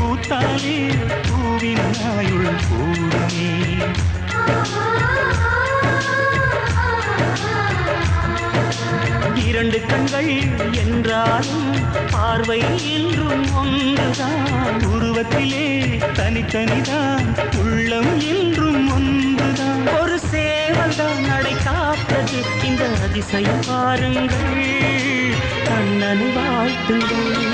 பூத்தாலே பூவின் ஆயுள் கூடுமே. இரண்டு கண்கள் என்றாலும் பார்வை என்றும் ஒன்றுதான். உருவத்திலே தனித்தனிதான், உள்ளம் என்றும் ஒன்றுதான். ஒரு சேவல்தான் நடை காத்தது, இந்த அதிசயம் பாருங்கள், கண்ணனை வாழ்த்துங்கள்.